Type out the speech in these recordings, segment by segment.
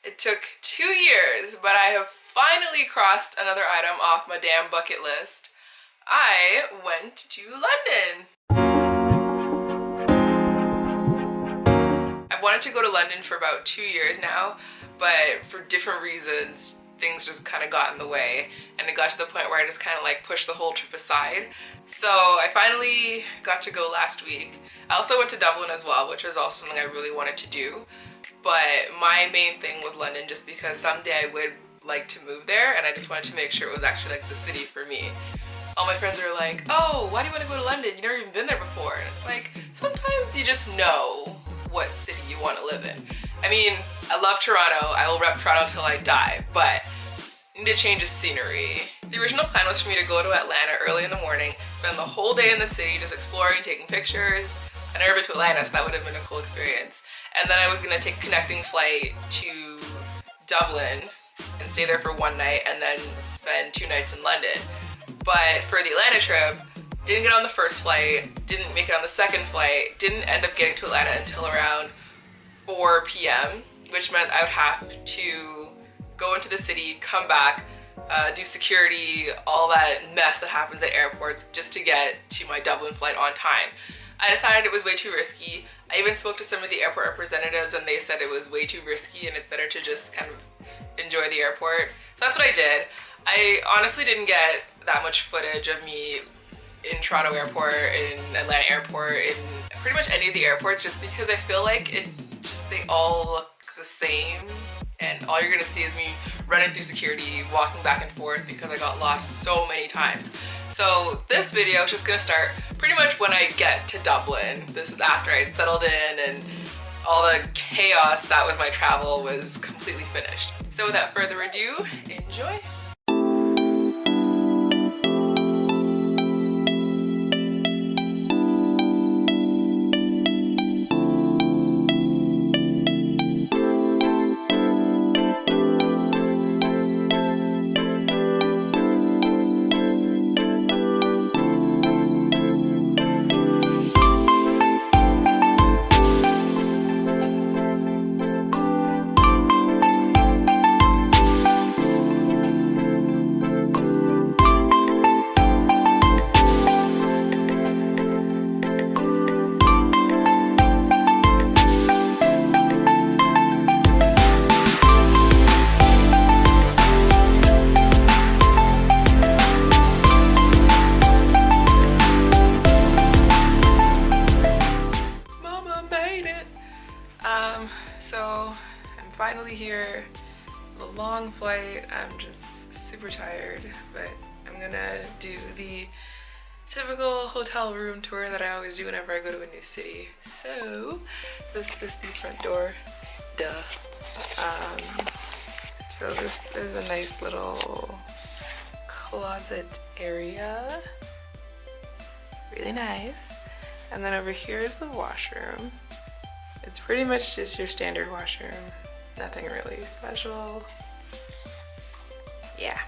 It took 2 years, but I have finally crossed another item off my damn bucket list. I went to London. I've wanted to go to London for about 2 years now, but for different reasons, things just kind of got in the way, and it got to the point where I just kind of like pushed the whole trip aside. So I finally got to go last week. I also went to Dublin as well, which was also something I really wanted to do. But my main thing with London, just because someday I would like to move there, and I just wanted to make sure it was actually like the city for me. All my friends are like, oh, why do you want to go to London? You've never even been there before. And it's like, sometimes you just know what city you want to live in. I mean, I love Toronto. I will rep Toronto till I die, but need to change the scenery. The original plan was for me to go to Atlanta early in the morning, spend the whole day in the city just exploring, taking pictures. I've never been to Atlanta, so that would have been a cool experience. And then I was gonna take a connecting flight to Dublin and stay there for one night and then spend 2 nights in London. But for the Atlanta trip, didn't get on the first flight, didn't make it on the second flight, didn't end up getting to Atlanta until around 4 p.m., which meant I would have to go into the city, come back, do security, all that mess that happens at airports just to get to my Dublin flight on time. I decided it was way too risky. I even spoke to some of the airport representatives and they said it was way too risky and it's better to just kind of enjoy the airport. So that's what I did. I honestly didn't get that much footage of me in Toronto airport, in Atlanta airport, in pretty much any of the airports, just because I feel like they all look the same, and all you're gonna see is me running through security, walking back and forth because I got lost so many times. So this video is just gonna start pretty much when I get to Dublin. This is after I settled in and all the chaos that was my travel was completely finished. So without further ado, enjoy. Finally here. A long flight. I'm just super tired, but I'm gonna do the typical hotel room tour that I always do whenever I go to a new city. So this is the front door. Duh. So this is a nice little closet area. Really nice. And then over here is the washroom. It's pretty much just your standard washroom. Nothing really special. Yeah.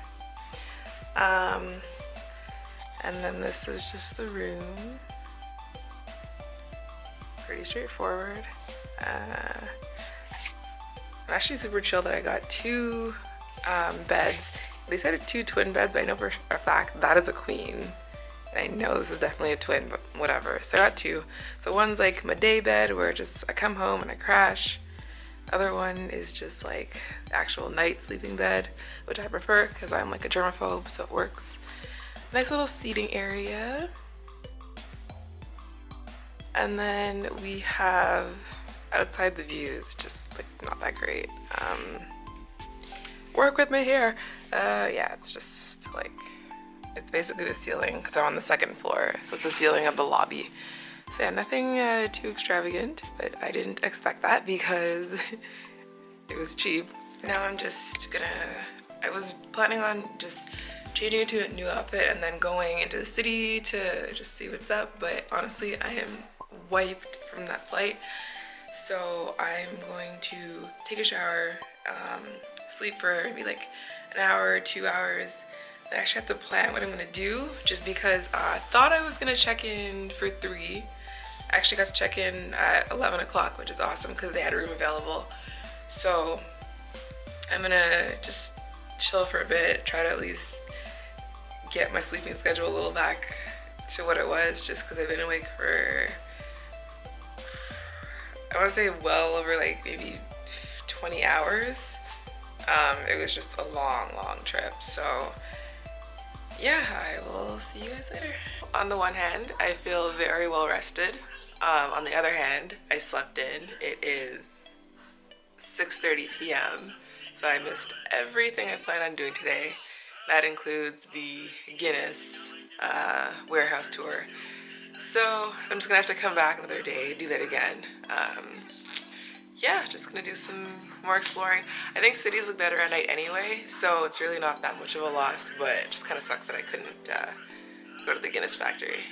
And then this is just the room. Pretty straightforward. I'm actually super chill that I got 2 beds. They said 2 twin beds, but I know for a fact that is a queen. And I know this is definitely a twin, but whatever. So I got 2. So one's like my day bed where just I come home and I crash. Other one is just like the actual night sleeping bed, which I prefer because I'm like a germaphobe, so it works. Nice little seating area. And then we have outside the views, just like not that great. Work with my hair. Yeah, it's just like, it's basically the ceiling because I'm on the 2nd floor, so it's the ceiling of the lobby. So yeah, nothing too extravagant, but I didn't expect that because it was cheap. Now I'm just gonna, I was planning on just changing into a new outfit and then going into the city to just see what's up, but honestly I am wiped from that flight. So I'm going to take a shower, sleep for maybe like an hour, 2 hours. I actually have to plan what I'm gonna do just because I thought I was gonna check in for 3. I actually got to check in at 11 o'clock, which is awesome because they had a room available. So I'm gonna just chill for a bit, try to at least get my sleeping schedule a little back to what it was, just because I've been awake for, I want to say well over like maybe 20 hours. It was just a long trip, so yeah, I will see you guys later. On the one hand, I feel very well rested. On the other hand, I slept in. It is 6:30 p.m. so I missed everything I planned on doing today. That includes the Guinness warehouse tour. So I'm just gonna have to come back another day, do that again. Yeah, just gonna do some more exploring. I think cities look better at night anyway, so it's really not that much of a loss, but it just kind of sucks that I couldn't go to the Guinness factory.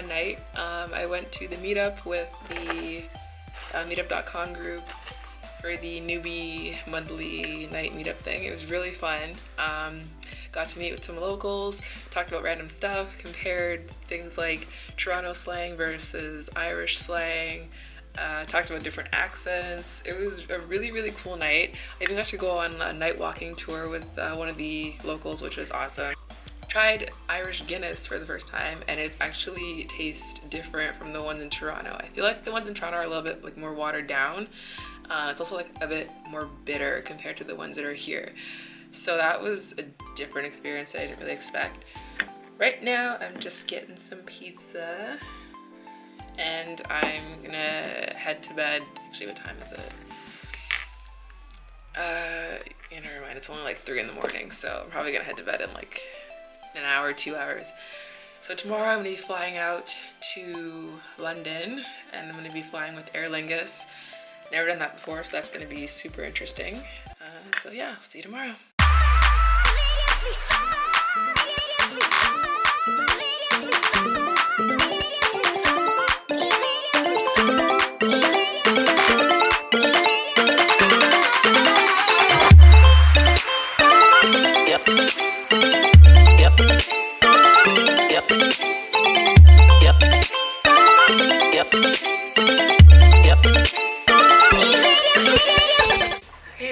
Night. I went to the meetup with the meetup.com group for the newbie monthly night meetup thing. It was really fun. Got to meet with some locals, talked about random stuff, compared things like Toronto slang versus Irish slang, talked about different accents. It was a really cool night. I even got to go on a night walking tour with one of the locals, which was awesome. Tried Irish Guinness for the first time, and it actually tastes different from the ones in Toronto. I feel like the ones in Toronto are a little bit like more watered down. It's also like a bit more bitter compared to the ones that are here. So that was a different experience that I didn't really expect. Right now I'm just getting some pizza and I'm gonna head to bed. Actually, what time is it? Yeah, never mind, it's only like 3 in the morning, so I'm probably gonna head to bed in like an hour, 2 hours. So tomorrow I'm gonna be flying out to London, and I'm gonna be flying with Aer Lingus. Never done that before, so that's gonna be super interesting. So yeah, I'll see you tomorrow.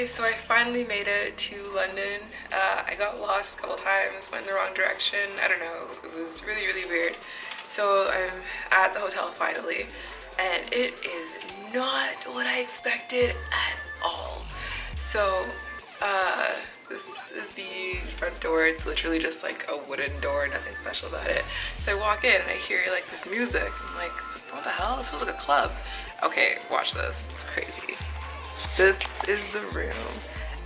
So I finally made it to London. I got lost a couple times, went in the wrong direction. I don't know, it was really weird. So I'm at the hotel finally, and it is not what I expected at all. So this is the front door. It's literally just like a wooden door, nothing special about it. So I walk in and I hear like this music. I'm like, what the hell? This feels like a club. Okay, watch this. It's crazy. This is the room.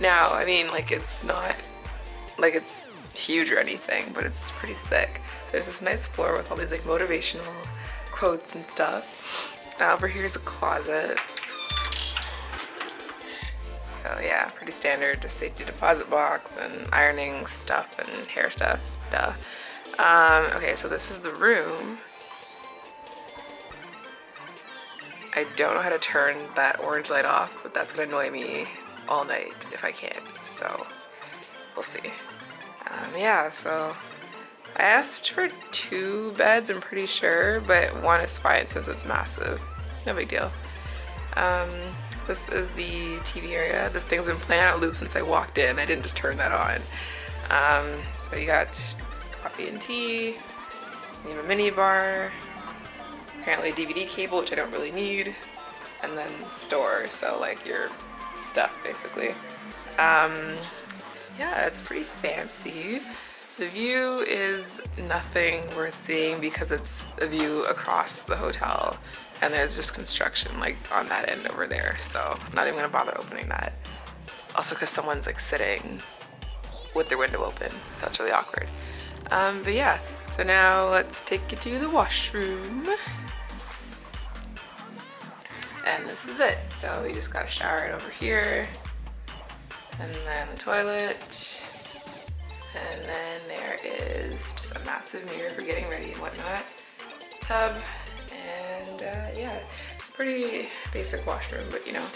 Now, I mean, like, it's not like it's huge or anything, but it's pretty sick. So there's this nice floor with all these like motivational quotes and stuff. Over here's a closet. So yeah, pretty standard, just safety deposit box and ironing stuff and hair stuff, duh. Okay, so this is the room. I don't know how to turn that orange light off, but that's gonna annoy me all night if I can, so we'll see. Yeah, so I asked for 2 beds, I'm pretty sure, but 1 is fine since it's massive. No big deal. This is the TV area. This thing's been playing on a loop since I walked in. I didn't just turn that on. So you got coffee and tea, you have a mini bar, apparently a DVD cable, which I don't really need, and then store, so like your stuff basically. Yeah, it's pretty fancy. The view is nothing worth seeing because it's a view across the hotel, and there's just construction like on that end over there, so I'm not even gonna bother opening that. Also because someone's like sitting with their window open, so that's really awkward. But yeah, so now let's take you to the washroom. And this is it. So we just got a shower right over here. And then the toilet. And then there is just a massive mirror for getting ready and whatnot. Tub. And yeah, it's a pretty basic washroom, but you know.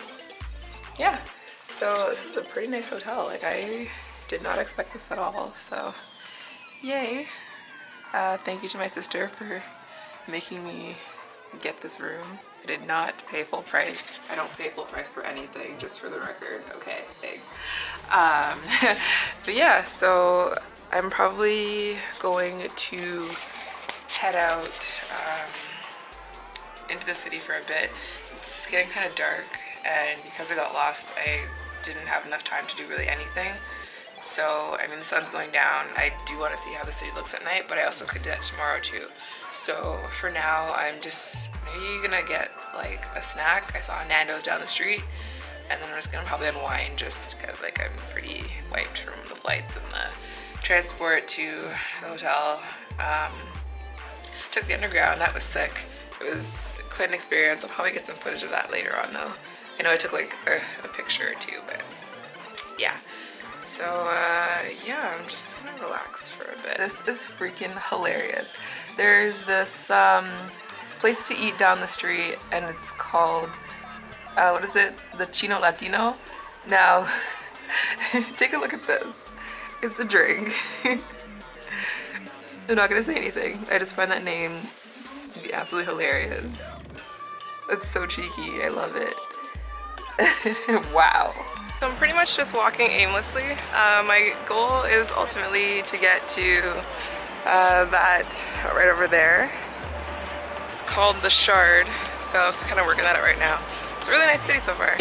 Yeah, so this is a pretty nice hotel. Like, I did not expect this at all, so yay. Thank you to my sister for making me get this room. I did not pay full price. I don't pay full price for anything, just for the record. Okay, thanks. But yeah, so I'm probably going to head out into the city for a bit. It's getting kind of dark, and because I got lost, I didn't have enough time to do really anything. So, I mean, the sun's going down. I do want to see how the city looks at night, but I also could do that tomorrow too. So for now, I'm just maybe gonna get like a snack. I saw Nando's down the street, and then I'm just gonna probably unwind just because like I'm pretty wiped from the flights and the transport to the hotel. Took the underground. That was sick. It was quite an experience. I'll probably get some footage of that later on though. I know I took like a picture or two, but yeah. So yeah, I'm just gonna relax for a bit. This is freaking hilarious. There's this place to eat down the street, and it's called, what is it? The Chino Latino? Now, take a look at this. It's a drink. I'm not gonna say anything. I just find that name to be absolutely hilarious. It's so cheeky. I love it. Wow. So I'm pretty much just walking aimlessly. My goal is ultimately to get to that right over there. It's called the Shard, so I'm just kind of working at it right now. It's a really nice city so far.